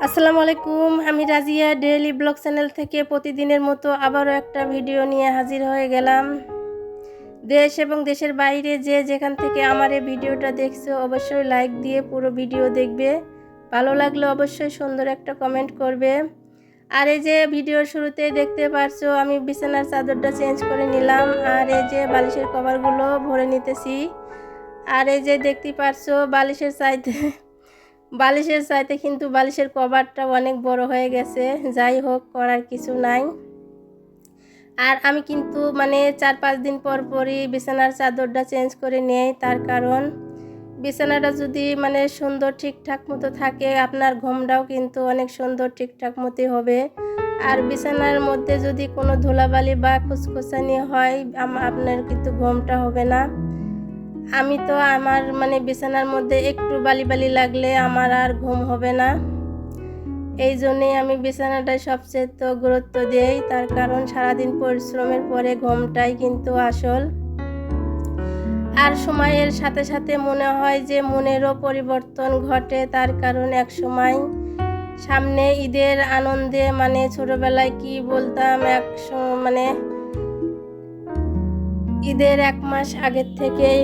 আসসালামু আলাইকুম। আমি রাজিয়া ডেইলি ব্লগ চ্যানেল থেকে প্রতিদিনের মতো আবারও একটা ভিডিও নিয়ে হাজির হয়ে গেলাম। দেশ এবং দেশের বাইরে যে যেখান থেকে আমার এই ভিডিওটা দেখছো অবশ্যই লাইক দিয়ে পুরো ভিডিও দেখবে। ভালো লাগলে অবশ্যই সুন্দর একটা কমেন্ট করবে। আর এই যে ভিডিওর শুরুতেই দেখতে পারছো আমি বিছানার চাদরটা চেঞ্জ করে নিলাম, আর এই যে বালিশের কভারগুলো ভরে নিতেছি। আর এই যে দেখতে পারছো বালিশের চাইতে কিন্তু বালিশের কভারটা অনেক বড় হয়ে গেছে। যাই হোক, করার কিছু নাই। আর আমি কিন্তু 4-5 দিন পর পরই বিছানার চাদরটা চেঞ্জ করে নেই, তার কারণ বিছানাটা যদি সুন্দর ঠিকঠাক মতো থাকে আপনার ঘুমটাও কিন্তু অনেক সুন্দর ঠিকঠাক মতোই হবে। আর বিছানার মধ্যে যদি কোনো ধুলাবালি বা খুসখুসানি হয় আপনার কিন্তু ঘুমটা হবে না। আমি তো আমার বিছানার মধ্যে একটু বালি বালি লাগলে আমার আর ঘুম হবে না। এই জন্যেই আমি বিছানাটায় সবচেয়ে তো গুরুত্ব দিই, তার কারণ সারাদিন পরিশ্রমের পরে ঘুমটাই কিন্তু আসল। আর সময়ের সাথে সাথে মনে হয় যে মনেরও পরিবর্তন ঘটে, তার কারণ এক সময় সামনে ঈদের আনন্দে ছোটবেলায় কি বলতাম, ঈদের 1 মাস আগের থেকেই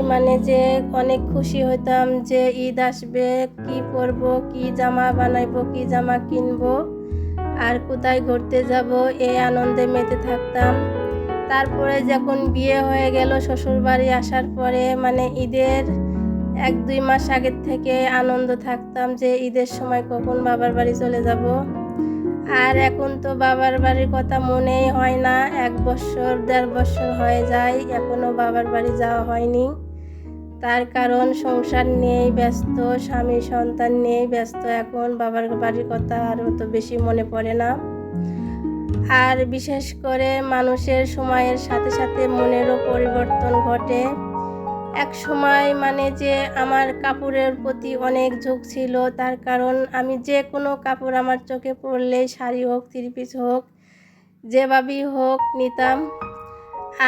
যে অনেক খুশি হতাম যে ঈদ আসবে, কি পরবো, কি জামা বানাইবো, কি জামা কিনবো, আর কোথায় ঘুরতে যাব, এই আনন্দে মেতে থাকতাম। তারপরে যখন বিয়ে হয়ে গেল, শ্বশুরবাড়ি আসার পরে ঈদের 1-2 মাস আগের থেকে আনন্দ থাকতাম যে ঈদের সময় কখন বাবার বাড়ি চলে যাব। আর এখন তো বাবার বাড়ির কথা মনেই হয় না। 1 বছর 1.5 বছর হয়ে যায়, এখনো বাবার বাড়ি যাওয়া হয়নি। তার কারণ সংসার নিয়েই ব্যস্ত, স্বামী সন্তান নিয়েই ব্যস্ত। এখন বাবার বাড়ির কথা আর অত বেশি মনে পড়ে না। আর বিশেষ করে মানুষের সময়ের সাথে সাথে মনেরও পরিবর্তন ঘটে। এক সময় যে আমার কাপড়ের প্রতি অনেক ঝোঁক ছিল, তার কারণ আমি যে কোনো কাপড় আমার চোখে পড়লেই শাড়ি হোক, 3 পিস হোক, যেভাবেই হোক নিতাম।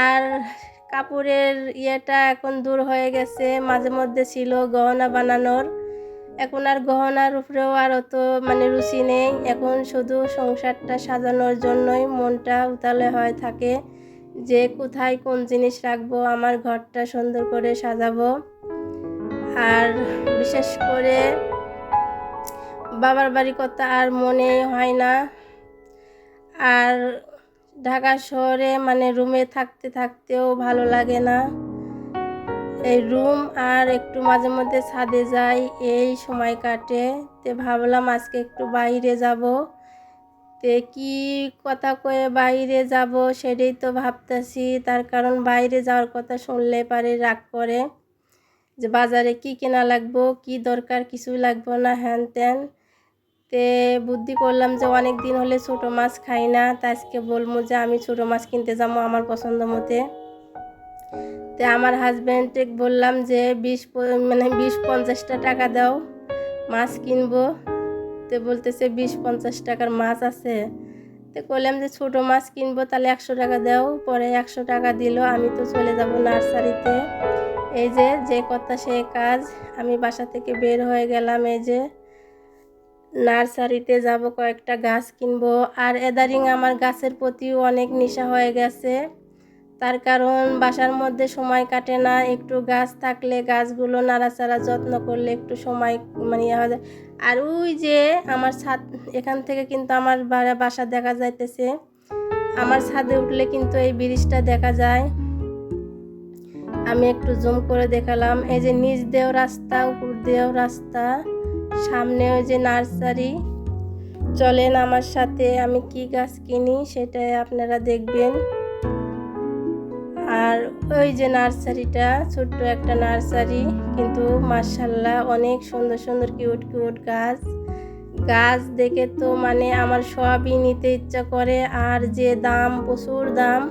আর কাপড়ের ইয়েটা এখন দূর হয়ে গেছে। মাঝে মধ্যে ছিল গহনা বানানোর, এখন আর গহনার উপরেও আর অত রুচি নেই। এখন শুধু সংসারটা সাজানোর জন্যই মনটা উতালে হয়ে থাকে যে কোথায় কোন জিনিস রাখবো, আমার ঘরটা সুন্দর করে সাজাবো। আর বিশেষ করে বাবার বাড়ির কথা আর মনে হয় না। আর ঢাকা শহরে রুমে থাকতে থাকতেও ভালো লাগে না। এই রুম আর একটু মাঝে মধ্যে ছাদে যাই, এই সময় কাটে। তে ভাবলাম আজকে একটু বাইরে যাব। তে কি কথা কয়ে বাইরে যাব সেটাই তো ভাবতেছি, তার কারণ বাইরে যাওয়ার কথা শুনলে পারে রাগ করে যে বাজারে কি কেনা লাগবো, কি দরকার, কিছুই লাগবো না, হ্যান ত্যান। তে বুদ্ধি করলাম যে অনেক দিন হলে ছোটো মাছ খাই না, তা আজকে বলবো যে আমি ছোটো মাছ কিনতে যাবো আমার পছন্দ মতে। তে আমার হাজব্যান্ডকে বললাম যে 20-50টা টাকা দাও, মাছ কিনবো। তে বলতেছে 20-50 টাকার মাছ আছে? তো বললাম যে ছোটো মাছ কিনবো, তাহলে 100 টাকা দাও। পরে 100 টাকা দিল। আমি তো চলে যাব নার্সারিতে। এই যে কথা সে কাজ, আমি বাসা থেকে বের হয়ে গেলাম। এই যে নার্সারিতে যাব, কয়েকটা গাছ কিনবো। আর এদারিং আমার গাছের প্রতিও অনেক নেশা হয়ে গেছে, তার কারণ বাসার মধ্যে সময় কাটে না। একটু গাছ থাকলে গাছগুলো নাড়াচাড়া যত্ন করলে একটু সময় ইয়ে হয়ে যায়। আর ওই যে আমার ছাদ, এখান থেকে কিন্তু আমার বাসা দেখা যাইতেছে। আমার ছাদে উঠলে কিন্তু এই ব্রিজটা দেখা যায়। আমি একটু জুম করে দেখালাম। এই যে নিচ দিয়েও রাস্তা, উপর দিয়েও রাস্তা, সামনে ওই যে নার্সারি। চলেন আমার সাথে, আমি কি গাছ কিনি সেটাই আপনারা দেখবেন। আর ওই যে নার্সারিটা, ছোট্ট একটা নার্সারি, কিন্তু মাশাআল্লাহ অনেক সুন্দর সুন্দর কিউট কিউট গাছ দেখে তো আমার সবই নিতে ইচ্ছা করে। আর যে দাম, প্রচুর দাম,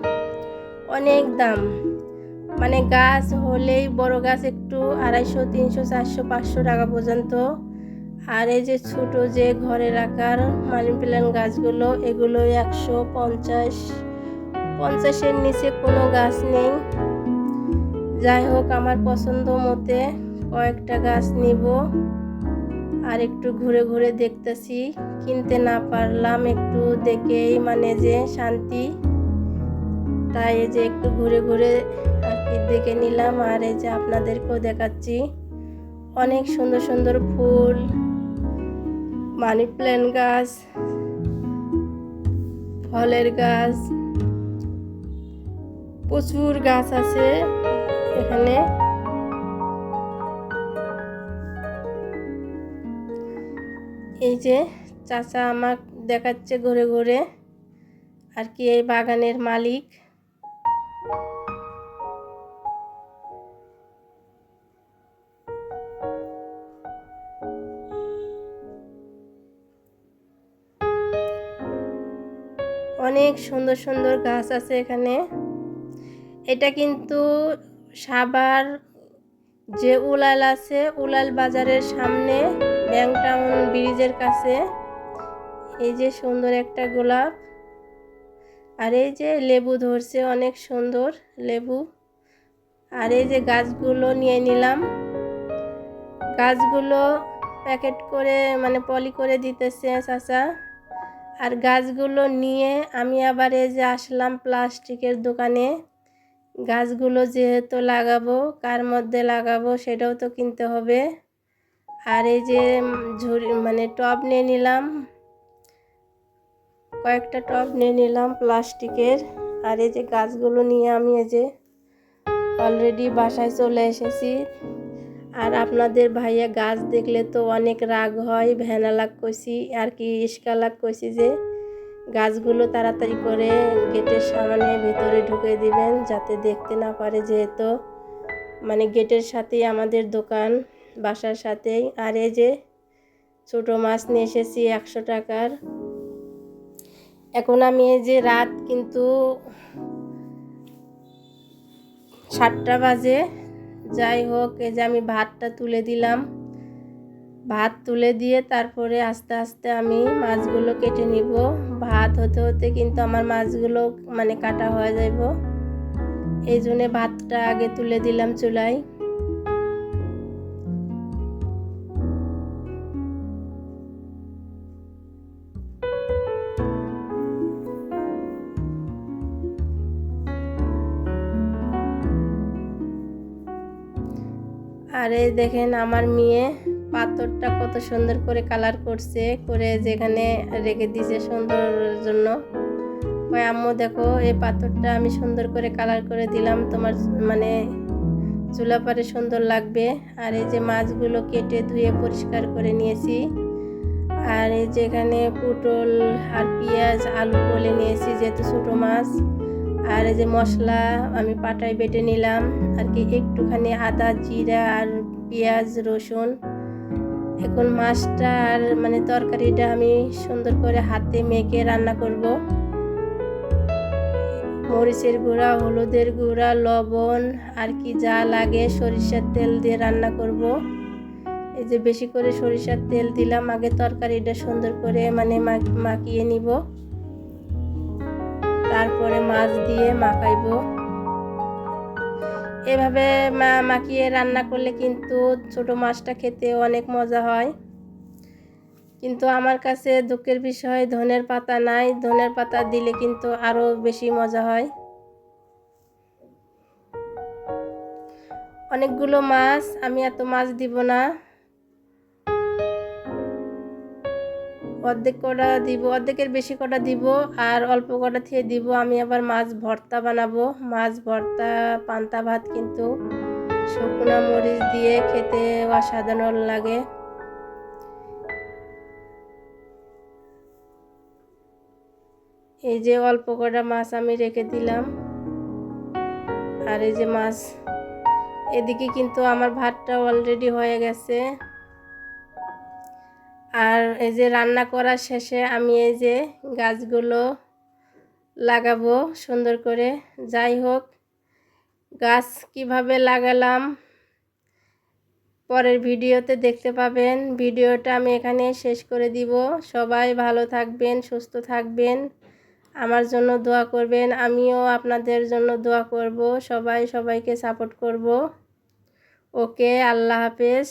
অনেক দাম। গাছ হলেই বড় গাছ একটু 250, 300, 400, 500 টাকা পর্যন্ত। আর এই যে ছোট যে ঘরে রাখার মানি প্ল্যান্ট গাছগুলো, এগুলো 150, 50-এর নিচে কোনো গাছ নেই। যাই হোক, আমার পছন্দ মতে কয়েকটা গাছ নিব। আর একটু ঘুরে ঘুরে দেখতেছি, কিনতে না পারলাম, একটু দেখেই মানে যে শান্তি, তাই এই যে একটু ঘুরে ঘুরে আর কি দেখে নিলাম। আর এই যে আপনাদেরকেও দেখাচ্ছি অনেক সুন্দর সুন্দর ফুল, মানি প্ল্যান্ট গাছ, ফলের গাছ, প্রচুর গাছ আছে এখানে। এই যে চাচা আমাকে দেখাচ্ছে ঘুরে ঘুরে আর কি এই বাগানের মালিক। অনেক সুন্দর সুন্দর গাছ আছে এখানে। এটা কিন্তু সাভার যে উলাল আছে, উলাল বাজারের সামনে ব্যাংক টাউন ব্রিজের কাছে। এই যে সুন্দর একটা গোলাপ, আর এই যে লেবু ধরছে, অনেক সুন্দর লেবু। আর এই যে গাছগুলো নিয়ে নিলাম, গাছগুলো প্যাকেট করে মানে পলি করে দিতেছে চাচা। আর গাছগুলো নিয়ে আমি আবার এই যে আসলাম প্লাস্টিকের দোকানে। গাছগুলো যেহেতু লাগাবো, কার মধ্যে লাগাবো সেটাও তো কিনতে হবে। আর এই যে ঝুড়ি মানে টব নিয়ে নিলাম, কয়েকটা টব নিয়ে নিলাম প্লাস্টিকের। আর এই যে গাছগুলো নিয়ে আমি এই যে অলরেডি বাসায় চলে এসেছি। আর আপনাদের ভাইয়া গাছ দেখলে তো অনেক রাগ হয়, ভ্যানালাগ কইছি আর কি, ইস্কালাগ কইছি যে গাছগুলো তাড়াতাড়ি করে গেটের সামনে ভিতরে ঢুকে দিবেন যাতে দেখতে না পারে, যেহেতু মানে গেটের সাথেই আমাদের দোকান, বাসার সাথেই। আর এই যে ছোটো মাছ নিয়ে এসেছি 100 টাকার। এখন আমি এই যে রাত কিন্তু 7টা বাজে, যাই হোক এই যে আমি ভাতটা তুলে দিলাম। ভাত তুলে দিয়ে তারপরে আস্তে আস্তে আমি মাছগুলো কেটে নিব। ভাত হতে হতে কিন্তু আমার মাছগুলো মানে কাটা হয়ে যাইব, এই জন্যে ভাতটা আগে তুলে দিলাম চুলায়। আর এই দেখেন আমার মেয়ে পাথরটা কত সুন্দর করে কালার করছে, করে যেখানে রেখে দিয়েছে সুন্দর জন্য। ওই আম্মু দেখো এই পাথরটা আমি সুন্দর করে কালার করে দিলাম, তোমার মানে চুলা পারে সুন্দর লাগবে। আর এই যে মাছগুলো কেটে ধুয়ে পরিষ্কার করে নিয়েছি। আর এই যে এখানে পটল আর পেঁয়াজ আলু বলে নিয়েছি যেহেতু ছোটো মাছ। আর এই যে মশলা আমি পাটায় বেটে নিলাম আর কি, একটুখানি আদা জিরা আর পেঁয়াজ রসুন। এখন মাছটা আর মানে তরকারিটা আমি সুন্দর করে হাতে মেখে রান্না করব। মরিচের গুঁড়া, হলুদের গুঁড়া, লবণ আর কি যা লাগে সরিষার তেল দিয়ে রান্না করব। এই যে বেশি করে সরিষার তেল দিলাম, আগে তরকারিটা সুন্দর করে মানে মাখিয়ে নিব, তারপরে মাছ দিয়ে মাখাইব। এভাবে মাখিয়ে রান্না করলে কিন্তু ছোটো মাছটা খেতে অনেক মজা হয়। কিন্তু আমার কাছে দুঃখের বিষয় ধনের পাতা নাই, ধনের পাতা দিলে কিন্তু আরও বেশি মজা হয়। অনেকগুলো মাছ, আমি এত মাছ দিব না, অর্ধেক কটা দিব, অর্ধেকের বেশি কটা দিব আর অল্প কটা থেকে দিব। আমি আবার মাছ ভর্তা বানাবো, মাছ ভর্তা পান্তা ভাত কিন্তু শুকনো মরিচ দিয়ে খেতে অসাধারণ লাগে। এই যে অল্প কটা মাছ আমি রেখে দিলাম। আর এই যে মাছ, এদিকে কিন্তু আমার ভাতটা অলরেডি হয়ে গেছে। আর এই যে রান্না করার শেষে আমি এই যে গাছগুলো লাগাবো সুন্দর করে। যাই হোক, গাছ কিভাবে লাগালাম পরের ভিডিওতে দেখতে পাবেন। ভিডিওটা আমি এখানে শেষ করে দিব। সবাই ভালো থাকবেন, সুস্থ থাকবেন, আমার জন্য দোয়া করবেন, আমিও আপনাদের জন্য দোয়া করব। সবাই সবাইকে সাপোর্ট করব। ওকে, আল্লাহ হাফেজ।